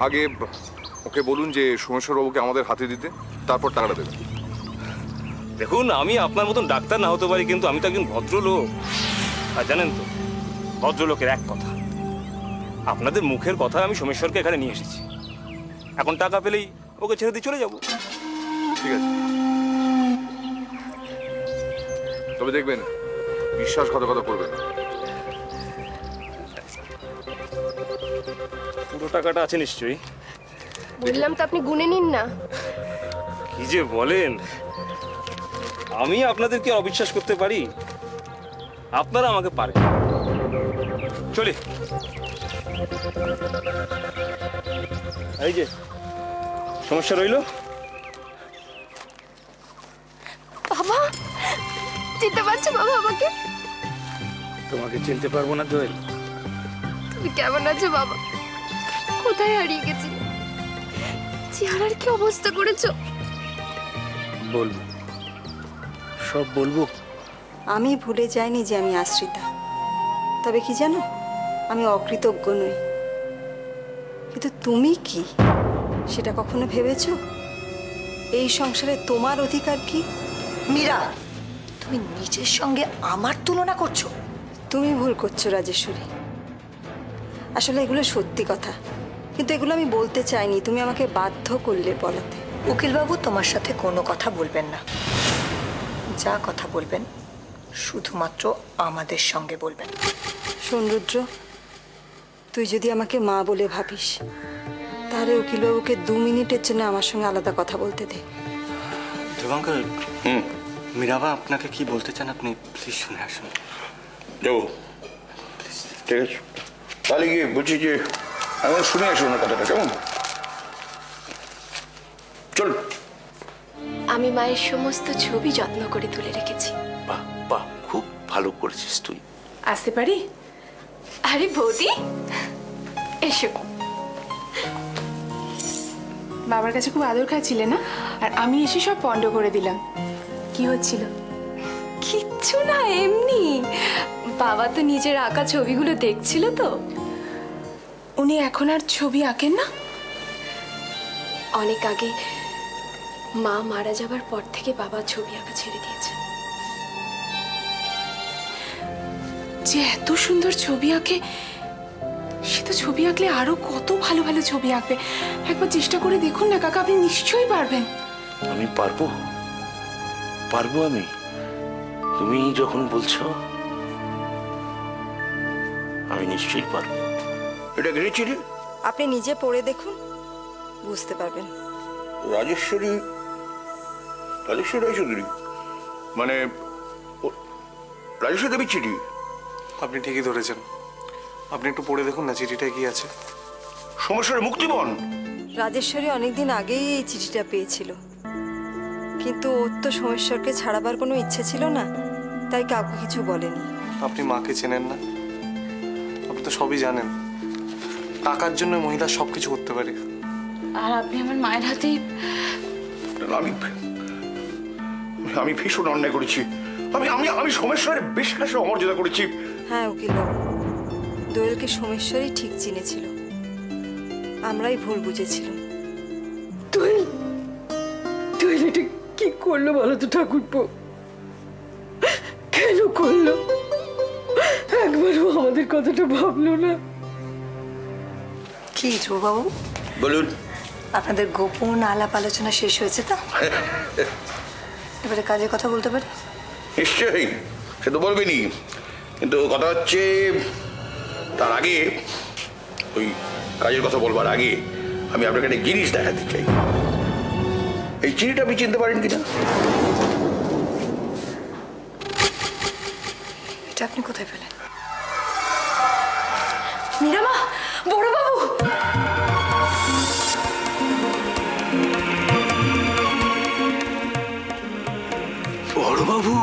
আগে ওকে বলুন যে সোমেশ্বর বাবুকে আমাদের হাতে দিতে, তারপর টাকাটা দেবেন। দেখুন, আমি আপনার মতন ডাক্তার না হতে পারি, কিন্তু আমি তো একজন ভদ্রলোক। আর জানেন তো, ভদ্রলোকের এক কথা। আপনাদের মুখের কথা আমি সোমেশ্বরকে এখানে নিয়ে এসেছি। এখন টাকা পেলেই ওকে ছেড়ে দিয়ে চলে যাব। ঠিক আছে, তবে দেখবেন বিশ্বাসঘাতকতা করবেন। পুরো টাকাটা আছে নিশ্চয়ই? বললাম তো আপনি গুনে নিন না। কি যে বলেন, আমি আপনাদেরকে অবিশ্বাস করতে পারি? আপনারা আমাকে পারেন। চলে এই যে সমস্যা রইল। বাবা, চিনতে পারছো বাবা আমাকে? তোমাকে চিনতে পারবো না দোয়েল? তুমি কেমন আছো বাবা? কোথায় হারিয়ে গেছিলে? চেহারার কি অবস্থা করেছো? বলবো, সব বলবো। আমি ভুলে যাইনি যে আমি আশ্রিতা। তবে কি জানো, আমি অকৃতজ্ঞ নই। কিন্তু তুমি কি সেটা কখনো ভেবেছো? এই সংসারে তোমার অধিকার কি? মীরা, তুমি নিজের সঙ্গে আমার তুলনা করছো? তুমি ভুল করছো রাজেশ্বরী। আসলে এগুলো সত্যি কথা, কিন্তু এগুলো আমি বলতে চাইনি। তুমি আমাকে বাধ্য করলে বলাতে। উকিলবাবু তোমার সাথে কোনো কথা বলবেন না। যা কথা বলবেন শুধুমাত্র আমাদের সঙ্গে বলবেন। শোন রুদ্র, তুই যদি আমাকে মা বলে ভাবিস, তাহলে উকিলবাবুকে 2 মিনিটের জন্য আমার সঙ্গে আলাদা কথা বলতে দে। দেবাঙ্কর, মীরাবা আপনাকে কি বলতে চান আপনি প্লিজ শুনে আসুন। যাবো, ঠিক আছে। তাহলে গিয়ে বলছি যে এখন শুনে আসুন না কথাটা, কেমন? চল। আমি মায়ের সমস্ত ছবি যত্ন করে তুলে রেখেছি। বাহ বাহ, খুব ভালো করেছিস তুই। আসতে পারি? আরে বৌদি, এসো। বাবার কাছে খুব আদর খাচ্ছিলে না, আর আমি এসে সব পণ্ড করে দিলাম। কি হচ্ছিল? কিচ্ছু না, এমনি। বাবা তো নিজের আঁকা ছবিগুলো দেখছিল তো। উনি এখন আর ছবি আঁকেন না? অনেক আগে মা মারা যাবার পর থেকে বাবা ছবি আঁকা ছেড়ে দিয়েছে। যে এত সুন্দর ছবি আঁকে, সে তো ছবি আঁকলে আরো কত ভালো ভালো ছবি আঁকবে। একবার চেষ্টা করে দেখুন না কাকা, আপনি নিশ্চয়ই পারবেন। আমি পারবো, পারবো আমি। তুমি যখন বলছো, আমি নিশ্চয়ই পারবো। এটা গেছি রে। আপনি নিজে পড়ে দেখুন, বুঝতে পারবেন। রাজেশ্বরী, রাজেশ্বরী রায়চৌধুরী, মানে রাজেশ্বরী দেবীর চিঠি। আপনি ঠিকই ধরেছেন। আপনি একটু পড়ে দেখুন না চিঠিটা কি আছে। সমস্যার মুক্তিপণ। রাজেশ্বরী অনেকদিন আগেই এই চিঠিটা পেয়েছিল, কিন্তু ওর তো সোমেশ্বরকে ছাড়াবার কোনো ইচ্ছে ছিল না, তাই কাউকে কিছু বলেনি। আপনি মাকে চেনেন না? আপনি তো সবই জানেন। টাকার জন্য মহিলা সবকিছু করতে পারে। আর আপনি আমার মায়ের হাতেই। আমি আমি ভীষণ অন্যায় করেছি। আমি আমি আমি সোমেশ্বরের বিশ্বাসে অমর্যাদা করেছি। হ্যাঁ উকিলবাবু, দোয়েলকে সোমেশ্বরই ঠিক চিনেছিল, আমরাই ভুল বুঝেছিলাম। দোয়েল, দোয়েল এটা কি করলো বলো তো ঠাকুরপো? কেন করলো? একবারও আমাদের কথাটা ভাবলো না। কি ধ্রুববাবু বলুন। আপনাদের গোপন আলাপ আলোচনা শেষ হয়েছে তো? এবারে কাজের কথা বলতে পারি? নিশ্চয়ই, সে তো বলবেনি, কিন্তু কথা হচ্ছে তার আগে, ওই কাজের কথা বলবার আগে আমি আপনাকে একটা জিনিস দেখাতে চাই। এই চিঠিটা আপনি চিনতে পারেন কিনা? এটা আপনি কোথায় পেলেন? মীরামা, বড়বাবু! বড়বাবু